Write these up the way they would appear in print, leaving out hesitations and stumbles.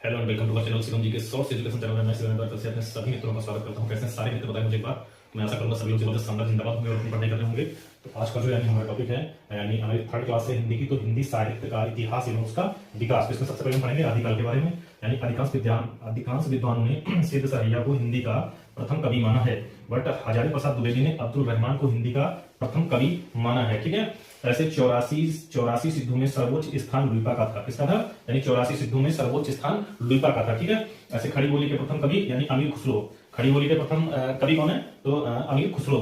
Hello and welcome to channel Shivam ji के source education channel में मैं शिवम द्वारा से अपने सभी मित्रों का स्वागत करता हूं। कैसे हैं सारे मित्र, बताएं मुझे एक बार। मैं आशा करूंगा सभी लोग जबरदस्त शानदार जिंदाबाद होंगे और अपनी पढ़ाई कर रहे होंगे। तो आज का जो यानी हमारा टॉपिक है यानी हमारी थर्ड क्लास है हिंदी की, तो हिंदी साहित्य का इतिहास एवं उसका विकास। तो इसमें सबसे पहले हम पढ़ेंगे आदिकाल के बारे में। यानी अधिकांश विद्वानों ने सिद्ध सरैया को हिंदी का प्रथम कवि माना है, बट हजारी प्रसाद द्विवेदी ने अब्दुल रहमान को हिंदी का प्रथम कवि माना है। ठीक है, ऐसे चौरासी सिद्धों में सर्वोच्च स्थान लुइपा का था। किसका था? यानी 84 सिद्धों में सर्वोच्च स्थान लुइपा का था। ठीक है, ऐसे खड़ी बोली के प्रथम कवि यानी अमीर खुसरो। खड़ी बोली के प्रथम कवि कौन है? तो अमीर खुसरो।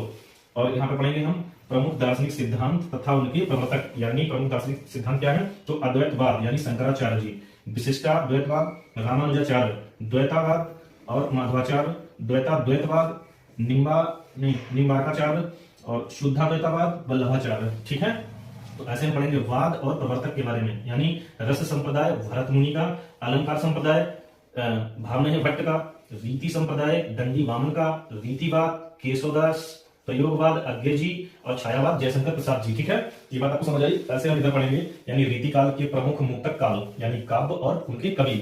और यहाँ पे पढ़ेंगे हम प्रमुख दार्शनिक सिद्धांत तथा उनके प्रवर्तक। यानी प्रमुख दार्शनिक सिद्धांत क्या है? तो अद्वैतवाद यानी शंकराचार्य जी, विशिष्टाद्वैतवाद रामानुजाचार्य, द्वैतावाद और माधवाचार्य, द्वैतवाद निम्बार्काचार्य और शुद्धाद्वैतवाद वल्लभाचार्य। ठीक है, तो ऐसे हम पढ़ेंगे वाद और प्रवर्तक के बारे में। यानी रस संप्रदाय भरत मुनि का, अलंकार संप्रदाय भावनय भट्ट का, रीति संप्रदाय दंडी वामन का, रीतिवाद केशवदास, प्रयोगवाद अज्ञे जी और छायावाद जयशंकर प्रसाद जी। ठीक है, ये बात आपको समझ आई। ऐसे हम इधर पढ़ेंगे यानी रीति काल के प्रमुख मुक्तक काल यानी काव्य और उनके कवि।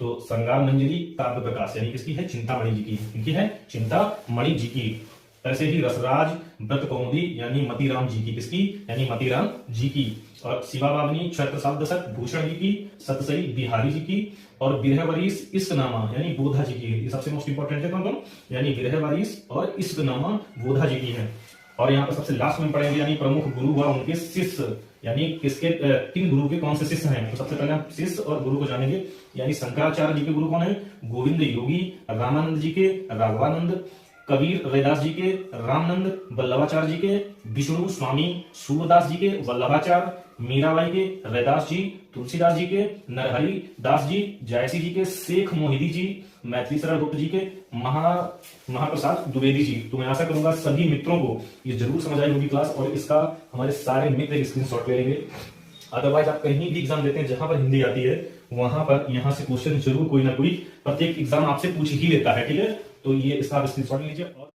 तो श्रृंगार मंजरी काव्य प्रकाश यानी किसकी है? चिंतामणि जी की। इनकी है चिंतामणि जी की। ऐसे ही रसराज व्रत कौमुदी यानी मतीराम जी की। किसकी? यानी मतीराम जी की। और शिवाबावनी छत्रसाल दशक भूषण जी की, सतसई बिहारी जी की और बिरहवरीश इश्कनामा यानी बोधा जी की। ये सबसे मोस्ट इंपोर्टेंट है कौन? यानी बिरहवरीश और इश्कनामा बोधा जी की है। और यहाँ पर सबसे लास्ट में पढ़ेंगे यानी प्रमुख गुरु व उनके शिष्य। यानी किसके किन गुरु के कौन से शिष्य हैं? तो सबसे पहले हम शिष्य और गुरु को जानेंगे। यानी शंकराचार्य जी के गुरु कौन है? गोविंद योगी। रामानंद जी के राघवानंद, कबीर रैदास जी के रामनंद, वल्लभाचार्य जी के विष्णु स्वामी, सूरदास जी के वल्लभाचार्य, मीराबाई के रैदास जी, तुलसीदास जी के नरहरि दास जी, जयसी जी के शेख मोहिदी जी, मैथिली शरण गुप्त जी के महाप्रसाद द्विवेदी जी। तो मैं आशा करूंगा सभी मित्रों को ये जरूर समझ आई होगी क्लास, और इसका हमारे सारे मित्र एक स्क्रीनशॉट ले लेंगे। अदरवाइज आप कहीं भी एग्जाम देते हैं जहां पर हिंदी आती है, वहां पर यहाँ से क्वेश्चन जरूर कोई ना कोई प्रत्येक एग्जाम आपसे पूछ ही लेता है। ठीक है, तो ये इसका आप स्क्रीनशॉट लीजिए।